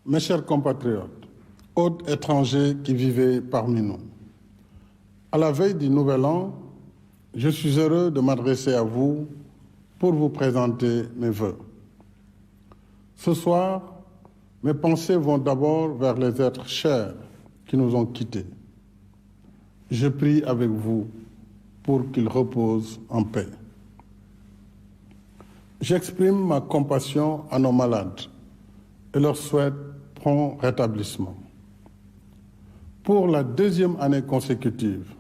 Mes chers compatriotes, hôtes étrangers qui vivez parmi nous, à la veille du Nouvel An, je suis heureux de m'adresser à vous pour vous présenter mes vœux. Ce soir, mes pensées vont d'abord vers les êtres chers qui nous ont quittés. Je prie avec vous pour qu'ils reposent en paix. J'exprime ma compassion à nos malades et leur souhaite prompt rétablissement. Pour la deuxième année consécutive,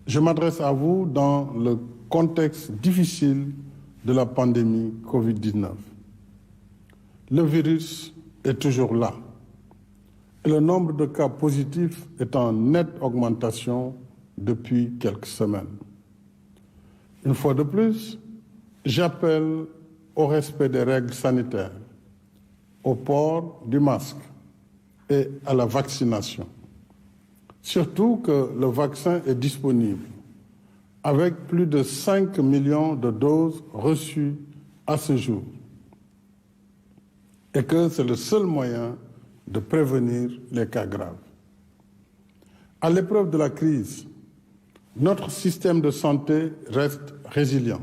je m'adresse à vous dans le contexte difficile de la pandémie Covid-19. Le virus est toujours là et le nombre de cas positifs est en nette augmentation depuis quelques semaines. Une fois de plus, j'appelle au respect des règles sanitaires, au port du masque et à la vaccination. Surtout que le vaccin est disponible, avec plus de 5 millions de doses reçues à ce jour, et que c'est le seul moyen de prévenir les cas graves. À l'épreuve de la crise, notre système de santé reste résilient.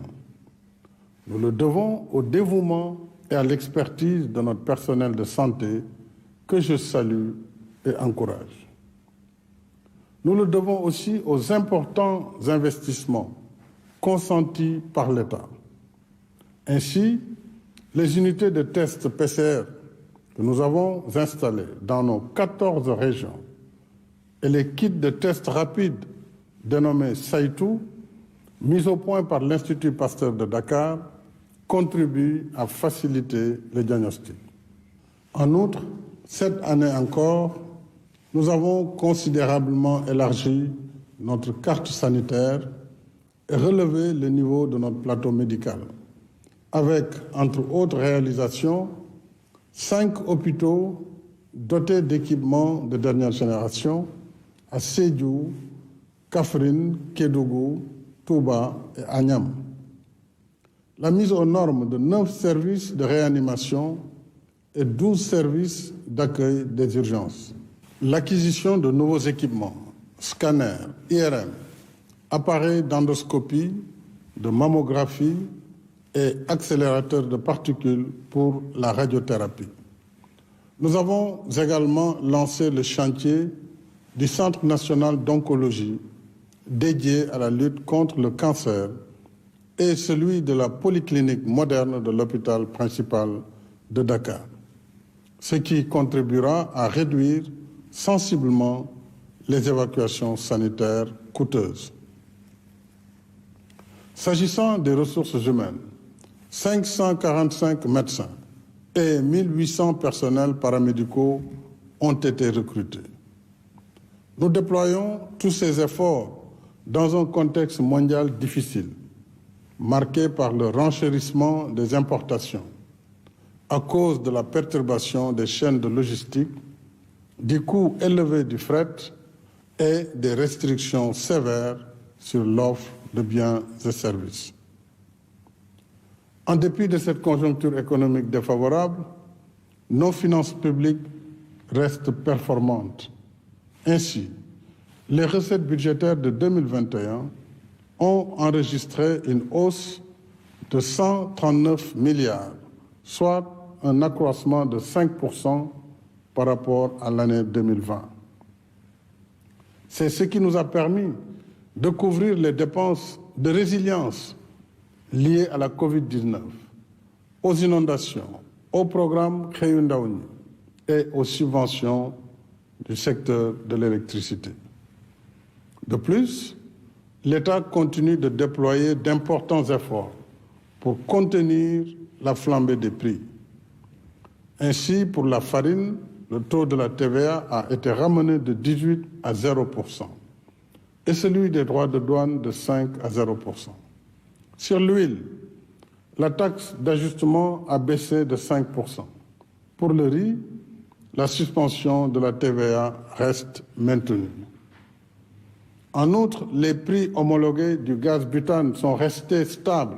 Nous le devons au dévouement et à l'expertise de notre personnel de santé que je salue et encourage. Nous le devons aussi aux importants investissements consentis par l'État. Ainsi, les unités de tests PCR que nous avons installées dans nos 14 régions et les kits de tests rapides dénommés Saitou, mis au point par l'Institut Pasteur de Dakar, contribuent à faciliter les diagnostics. En outre, cette année encore, nous avons considérablement élargi notre carte sanitaire et relevé le niveau de notre plateau médical, avec, entre autres réalisations, 5 hôpitaux dotés d'équipements de dernière génération à Sédhiou, Kaffrine, Kédougou, Touba et Agnam. La mise aux normes de 9 services de réanimation et 12 services d'accueil des urgences. L'acquisition de nouveaux équipements, scanners, IRM, appareils d'endoscopie, de mammographie et accélérateurs de particules pour la radiothérapie. Nous avons également lancé le chantier du Centre national d'oncologie dédié à la lutte contre le cancer et celui de la polyclinique moderne de l'hôpital principal de Dakar, ce qui contribuera à réduire sensiblement les évacuations sanitaires coûteuses. S'agissant des ressources humaines, 545 médecins et 1800 personnels paramédicaux ont été recrutés. Nous déployons tous ces efforts dans un contexte mondial difficile, marqué par le renchérissement des importations à cause de la perturbation des chaînes de logistique, du coût élevé du fret et des restrictions sévères sur l'offre de biens et services. En dépit de cette conjoncture économique défavorable, nos finances publiques restent performantes. Ainsi, les recettes budgétaires de 2021 ont enregistré une hausse de 139 milliards, soit un accroissement de 5% par rapport à l'année 2020. C'est ce qui nous a permis de couvrir les dépenses de résilience liées à la Covid-19, aux inondations, au programme Xëyu Ndaw ñi et aux subventions du secteur de l'électricité. De plus, l'État continue de déployer d'importants efforts pour contenir la flambée des prix. Ainsi, pour la farine, le taux de la TVA a été ramené de 18 à 0% et celui des droits de douane de 5 à 0%. Sur l'huile, la taxe d'ajustement a baissé de 5%. Pour le riz, la suspension de la TVA reste maintenue. En outre, les prix homologués du gaz butane sont restés stables,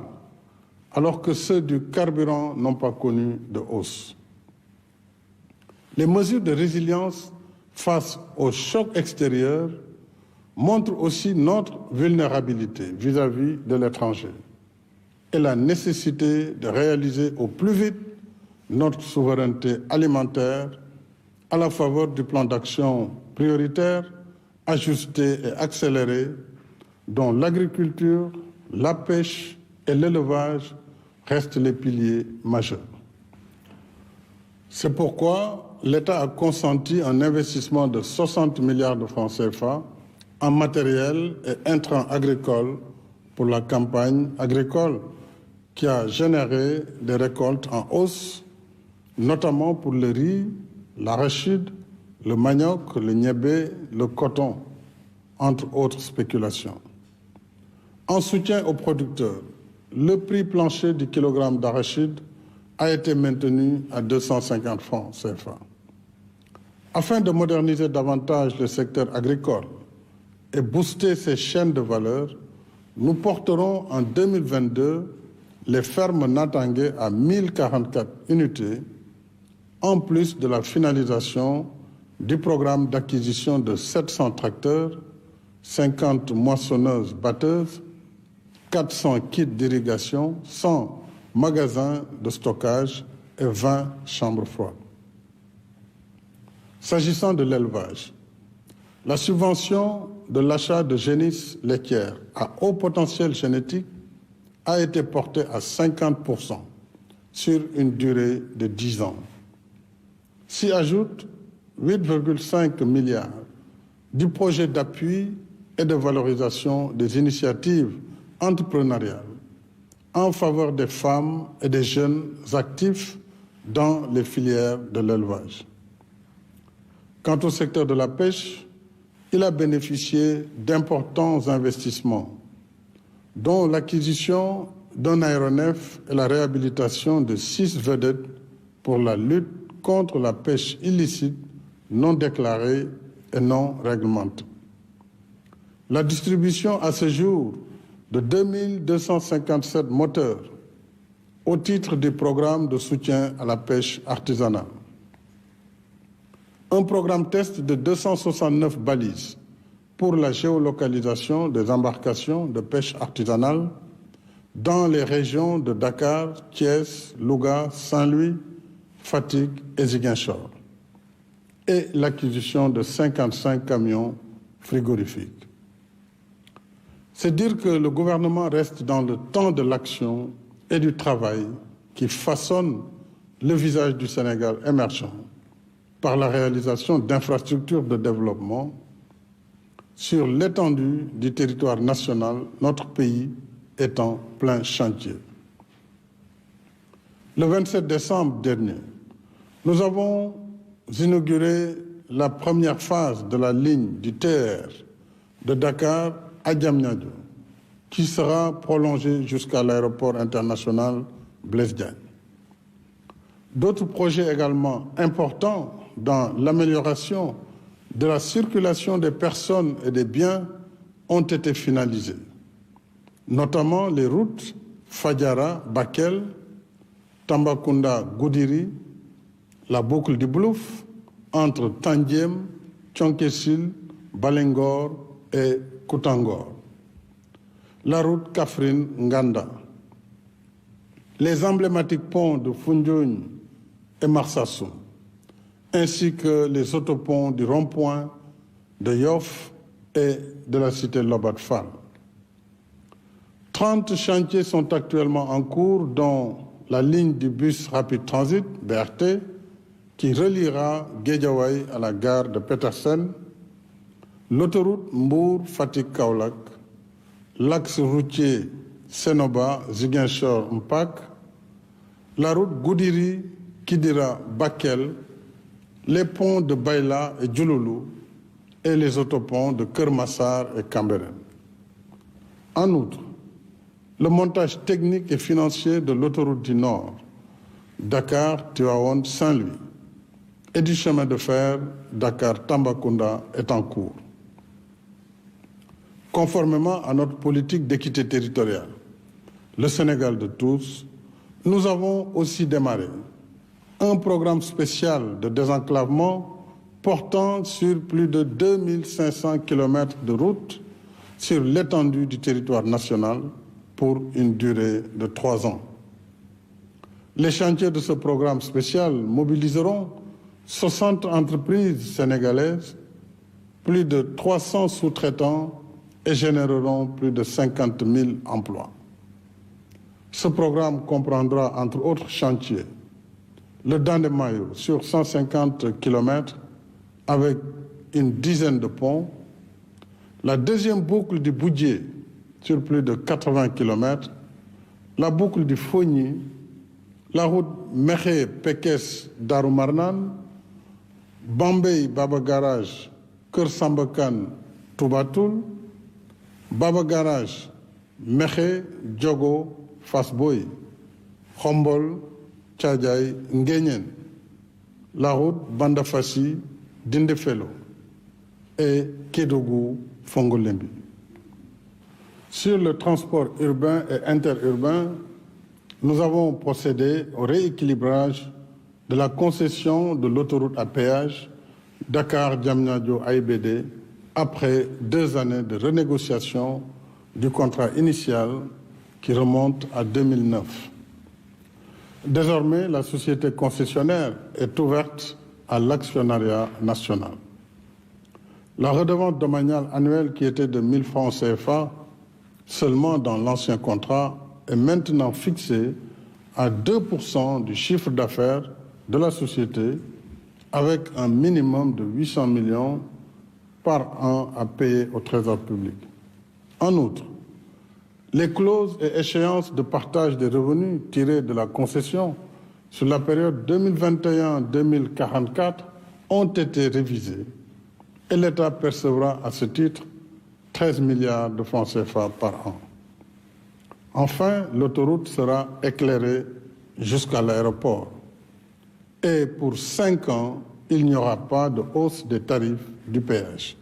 alors que ceux du carburant n'ont pas connu de hausse. Les mesures de résilience face aux chocs extérieurs montrent aussi notre vulnérabilité vis-à-vis de l'étranger et la nécessité de réaliser au plus vite notre souveraineté alimentaire à la faveur du plan d'action prioritaire, ajusté et accéléré, dont l'agriculture, la pêche et l'élevage restent les piliers majeurs. C'est pourquoi l'État a consenti un investissement de 60 milliards de francs CFA en matériel et intrants agricoles pour la campagne agricole qui a généré des récoltes en hausse, notamment pour le riz, l'arachide, le manioc, le niébé, le coton, entre autres spéculations. En soutien aux producteurs, le prix plancher du kilogramme d'arachide a été maintenu à 250 francs CFA. Afin de moderniser davantage le secteur agricole et booster ses chaînes de valeur, nous porterons en 2022 les fermes Natangué à 1044 unités, en plus de la finalisation du programme d'acquisition de 700 tracteurs, 50 moissonneuses-batteuses, 400 kits d'irrigation, 100 magasins de stockage et 20 chambres froides. S'agissant de l'élevage, la subvention de l'achat de génisses laitières à haut potentiel génétique a été portée à 50% sur une durée de 10 ans. S'y ajoutent 8,5 milliards du projet d'appui et de valorisation des initiatives entrepreneuriales en faveur des femmes et des jeunes actifs dans les filières de l'élevage. Quant au secteur de la pêche, il a bénéficié d'importants investissements, dont l'acquisition d'un aéronef et la réhabilitation de 6 vedettes pour la lutte contre la pêche illicite, non déclarée et non réglementée. La distribution à ce jour de 2257 moteurs au titre du programme de soutien à la pêche artisanale. Un programme test de 269 balises pour la géolocalisation des embarcations de pêche artisanale dans les régions de Dakar, Thiès, Louga, Saint-Louis, Fatick et Ziguinchor, et l'acquisition de 55 camions frigorifiques. C'est dire que le gouvernement reste dans le temps de l'action et du travail qui façonne le visage du Sénégal émergent par la réalisation d'infrastructures de développement sur l'étendue du territoire national, notre pays est en plein chantier. Le 27 décembre dernier, nous avons inauguré la première phase de la ligne du TER de Dakar à Diamniadio, qui sera prolongée jusqu'à l'aéroport international Blaise Diagne. D'autres projets également importants dans l'amélioration de la circulation des personnes et des biens ont été finalisés, notamment les routes Fadiara-Bakel, Tambacounda-Goudiri, la boucle du Blouf entre Tandiem, Thionkessil, Balengor et Koutangor, la route Kaffrine-Nganda, les emblématiques ponts de Foundiougne et Marsassoum, ainsi que les autoponts du rond-point de Yoff et de la cité Lobat Fall. 30 chantiers sont actuellement en cours, dont la ligne du bus rapide transit, BRT, qui reliera Guédiawaye à la gare de Petersen, l'autoroute Mbour-Fatick-Kaolack, l'axe routier Sénoba-Ziguinchor-Mpac, la route Goudiri-Kidira-Bakel, les ponts de Baïla et Djouloulou et les autoponts de Kermassar et Cambérène. En outre, le montage technique et financier de l'autoroute du Nord, Dakar-Tivaouane-Saint-Louis, et du chemin de fer Dakar-Tambacounda est en cours. Conformément à notre politique d'équité territoriale, le Sénégal de tous, nous avons aussi démarré un programme spécial de désenclavement portant sur plus de 2500 km de routes sur l'étendue du territoire national pour une durée de 3 ans. Les chantiers de ce programme spécial mobiliseront 60 entreprises sénégalaises, plus de 300 sous-traitants et généreront plus de 50 000 emplois. Ce programme comprendra, entre autres chantiers, le Dandemayo sur 150 km avec une dizaine de ponts, la deuxième boucle du Boudié sur plus de 80 km, la boucle du Fogny, la route Mekhe-Pekes-Darumarnan, Bambey-Baba Garage, Kër Sambakan, Toubatoul, Baba Garage, Mekhe, Diogo, Fass Boye, Khombol, Thiadiaye, Nguéniène, la route Bandafassi, Dindéfelo et Kédougou, Fongolembi. Sur le transport urbain et interurbain, nous avons procédé au rééquilibrage de la concession de l'autoroute à péage Dakar-Diamniadio-AIBD après 2 années de renégociation du contrat initial qui remonte à 2009. Désormais, la société concessionnaire est ouverte à l'actionnariat national. La redevance domaniale annuelle qui était de 1 000 francs CFA seulement dans l'ancien contrat est maintenant fixée à 2% du chiffre d'affaires de la société avec un minimum de 800 millions par an à payer au Trésor public. En outre, les clauses et échéances de partage des revenus tirés de la concession sur la période 2021-2044 ont été révisées et l'État percevra à ce titre 13 milliards de francs CFA par an. Enfin, l'autoroute sera éclairée jusqu'à l'aéroport. Et pour 5 ans, il n'y aura pas de hausse des tarifs du péage.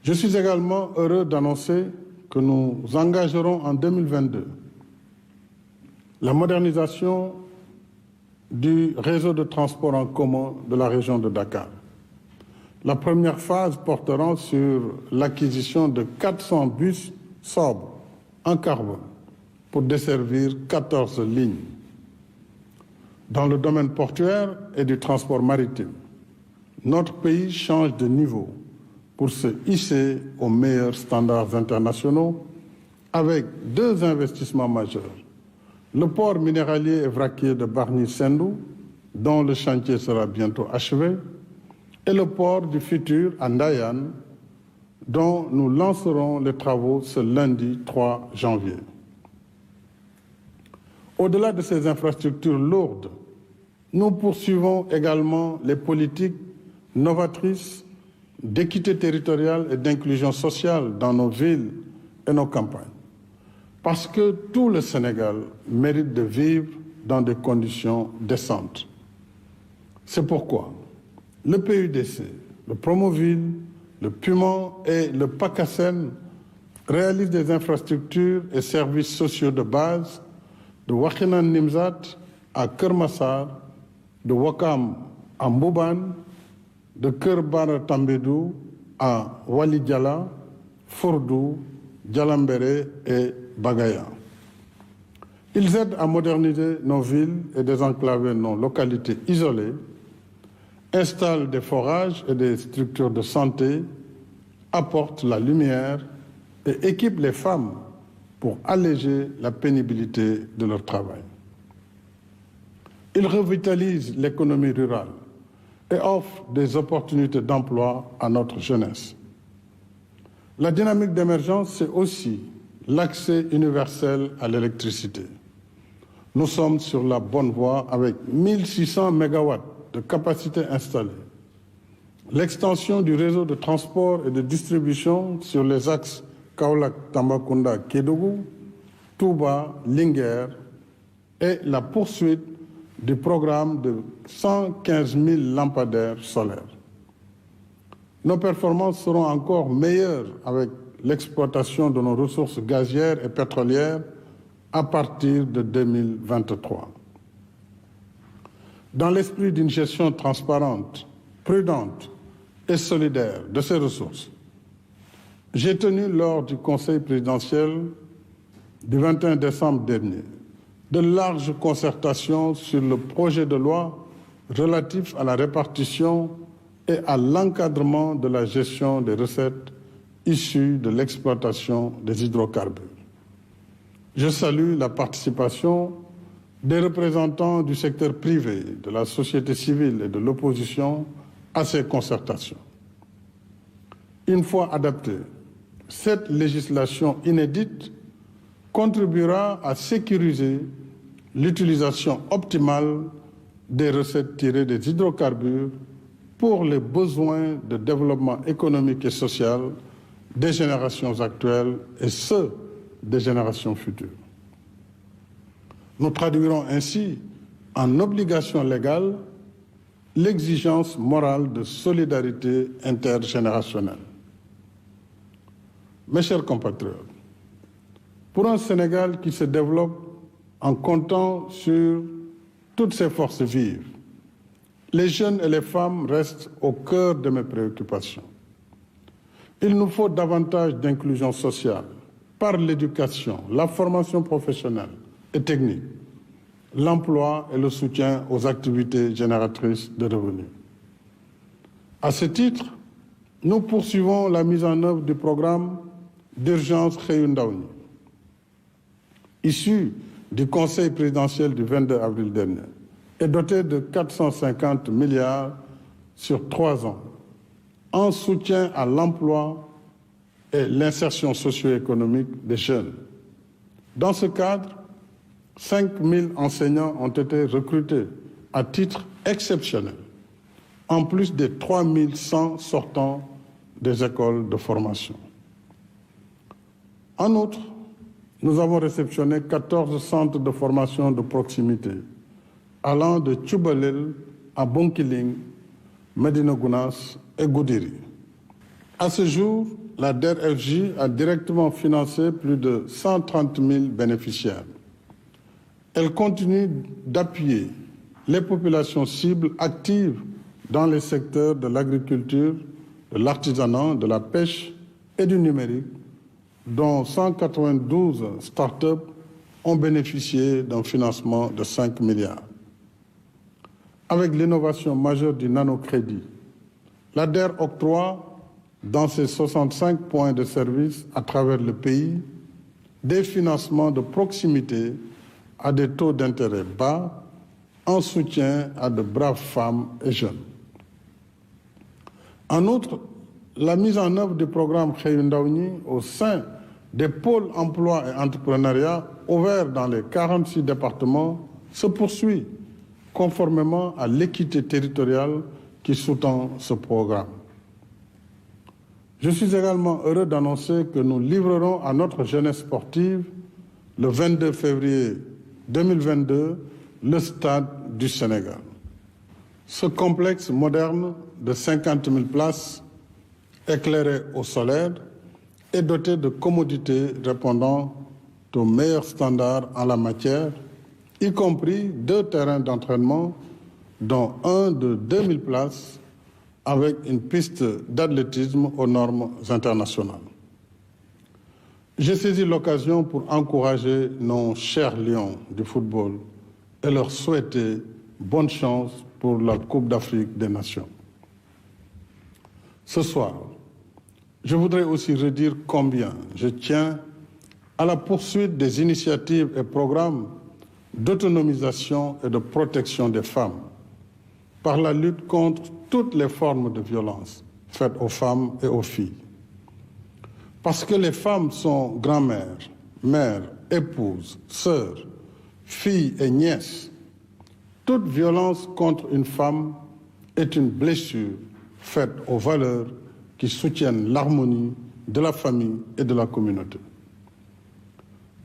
Je suis également heureux d'annoncer que nous engagerons en 2022 la modernisation du réseau de transport en commun de la région de Dakar. La première phase portera sur l'acquisition de 400 bus sobres en carbone pour desservir 14 lignes. Dans le domaine portuaire et du transport maritime, notre pays change de niveau pour se hisser aux meilleurs standards internationaux avec 2 investissements majeurs. Le port minéralier et vraquier de Bargny-Sendou, dont le chantier sera bientôt achevé, et le port du futur à Ndayane, dont nous lancerons les travaux ce lundi 3 janvier. Au-delà de ces infrastructures lourdes, nous poursuivons également les politiques novatrices d'équité territoriale et d'inclusion sociale dans nos villes et nos campagnes. Parce que tout le Sénégal mérite de vivre dans des conditions décentes. C'est pourquoi le PUDC, le Promoville, le Puman et le PACASEN réalisent des infrastructures et services sociaux de base de Wakhinane Nimzat à Keur Massar, de Ouakam à Mbouban, de Keur Bara Tambédou à Wali Diala, Fourdou, Djalambéré et Bagaya. Ils aident à moderniser nos villes et désenclaver nos localités isolées, installent des forages et des structures de santé, apportent la lumière et équipent les femmes pour alléger la pénibilité de leur travail. Ils revitalisent l'économie rurale et offrent des opportunités d'emploi à notre jeunesse. La dynamique d'émergence, c'est aussi l'accès universel à l'électricité. Nous sommes sur la bonne voie avec 1600 MW de capacité installée. L'extension du réseau de transport et de distribution sur les axes Kaolack-Tambacounda-Kédougou, Touba, Linguère et la poursuite du programme de 115 000 lampadaires solaires. Nos performances seront encore meilleures avec l'exploitation de nos ressources gazières et pétrolières à partir de 2023. Dans l'esprit d'une gestion transparente, prudente et solidaire de ces ressources, j'ai tenu lors du Conseil présidentiel du 21 décembre dernier de larges concertations sur le projet de loi relatif à la répartition et à l'encadrement de la gestion des recettes issues de l'exploitation des hydrocarbures. Je salue la participation des représentants du secteur privé, de la société civile et de l'opposition à ces concertations. Une fois adaptée, cette législation inédite contribuera à sécuriser l'utilisation optimale des recettes tirées des hydrocarbures pour les besoins de développement économique et social des générations actuelles et ceux des générations futures. Nous traduirons ainsi en obligation légale l'exigence morale de solidarité intergénérationnelle. Mes chers compatriotes, pour un Sénégal qui se développe en comptant sur toutes ses forces vives, les jeunes et les femmes restent au cœur de mes préoccupations. Il nous faut davantage d'inclusion sociale par l'éducation, la formation professionnelle et technique, l'emploi et le soutien aux activités génératrices de revenus. À ce titre, nous poursuivons la mise en œuvre du programme d'urgence Xëyu Ndaw ñi, issu du Conseil présidentiel du 22 avril dernier, est doté de 450 milliards sur 3 ans, en soutien à l'emploi et l'insertion socio-économique des jeunes. Dans ce cadre, 5 000 enseignants ont été recrutés à titre exceptionnel, en plus des 3 100 sortants des écoles de formation. En outre, nous avons réceptionné 14 centres de formation de proximité, allant de Tchoubalel à Bounkiling, Médina Gounass et Goudiri. À ce jour, la DER/FJ a directement financé plus de 130 000 bénéficiaires. Elle continue d'appuyer les populations cibles actives dans les secteurs de l'agriculture, de l'artisanat, de la pêche et du numérique, dont 192 start-up ont bénéficié d'un financement de 5 milliards. Avec l'innovation majeure du nanocrédit, la DER octroie dans ses 65 points de service à travers le pays des financements de proximité à des taux d'intérêt bas en soutien à de braves femmes et jeunes. En outre, la mise en œuvre du programme Xëyu Ndaw ñi au sein des pôles emploi et entrepreneuriat ouverts dans les 46 départements se poursuit conformément à l'équité territoriale qui sous-tend ce programme. Je suis également heureux d'annoncer que nous livrerons à notre jeunesse sportive le 22 février 2022 le Stade du Sénégal. Ce complexe moderne de 50 000 places, éclairé au solaire, est doté de commodités répondant aux meilleurs standards en la matière, y compris 2 terrains d'entraînement, dont un de 2000 places, avec une piste d'athlétisme aux normes internationales. J'ai saisi l'occasion pour encourager nos chers lions du football et leur souhaiter bonne chance pour la Coupe d'Afrique des Nations. Ce soir, je voudrais aussi redire combien je tiens à la poursuite des initiatives et programmes d'autonomisation et de protection des femmes par la lutte contre toutes les formes de violence faites aux femmes et aux filles. Parce que les femmes sont grand-mères, mères, épouses, sœurs, filles et nièces, toute violence contre une femme est une blessure faite aux valeurs qui soutiennent l'harmonie de la famille et de la communauté.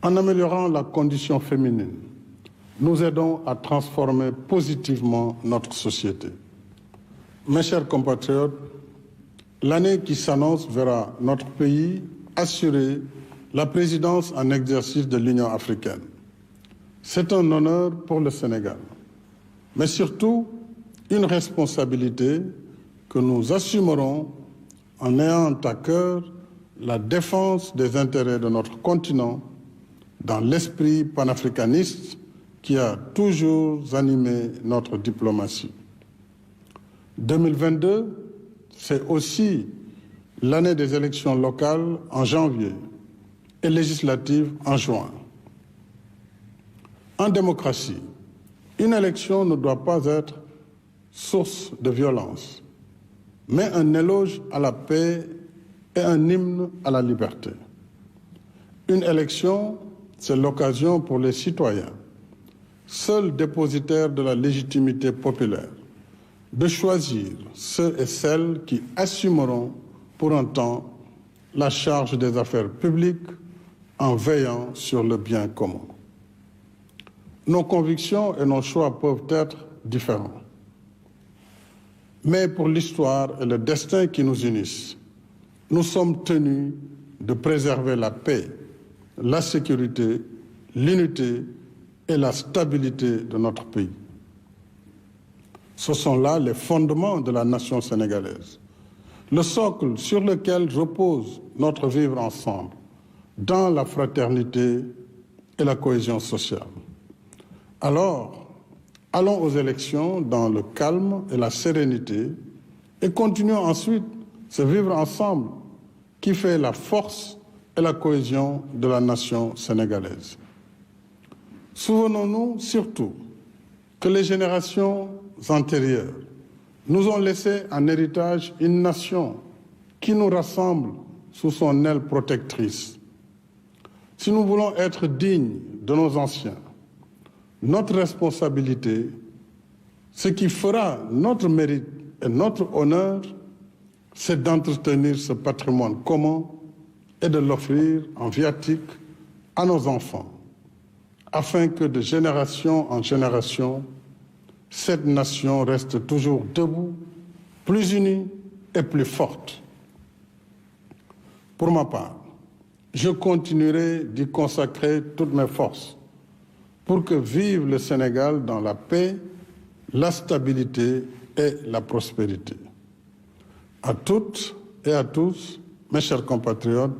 En améliorant la condition féminine, nous aidons à transformer positivement notre société. Mes chers compatriotes, l'année qui s'annonce verra notre pays assurer la présidence en exercice de l'Union africaine. C'est un honneur pour le Sénégal. mais surtout une responsabilité que nous assumerons en ayant à cœur la défense des intérêts de notre continent dans l'esprit panafricaniste qui a toujours animé notre diplomatie. 2022, c'est aussi l'année des élections locales en janvier et législatives en juin. En démocratie, une élection ne doit pas être source de violence, mais un éloge à la paix et un hymne à la liberté. Une élection, c'est l'occasion pour les citoyens, seuls dépositaires de la légitimité populaire, de choisir ceux et celles qui assumeront pour un temps la charge des affaires publiques en veillant sur le bien commun. Nos convictions et nos choix peuvent être différents. Mais pour l'histoire et le destin qui nous unissent, nous sommes tenus de préserver la paix, la sécurité, l'unité et la stabilité de notre pays. Ce sont là les fondements de la nation sénégalaise, le socle sur lequel repose notre vivre ensemble, dans la fraternité et la cohésion sociale. Alors, allons aux élections dans le calme et la sérénité et continuons ensuite ce vivre ensemble qui fait la force et la cohésion de la nation sénégalaise. Souvenons-nous surtout que les générations antérieures nous ont laissé en héritage une nation qui nous rassemble sous son aile protectrice. Si nous voulons être dignes de nos anciens, notre responsabilité, ce qui fera notre mérite et notre honneur, c'est d'entretenir ce patrimoine commun et de l'offrir en viatique à nos enfants, afin que de génération en génération, cette nation reste toujours debout, plus unie et plus forte. Pour ma part, je continuerai d'y consacrer toutes mes forces pour que vive le Sénégal dans la paix, la stabilité et la prospérité. À toutes et à tous, mes chers compatriotes,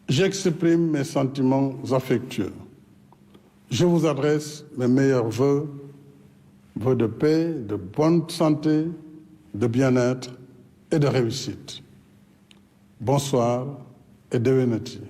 j'exprime mes sentiments affectueux. Je vous adresse mes meilleurs vœux de paix, de bonne santé, de bien-être et de réussite. Bonsoir et dewenati.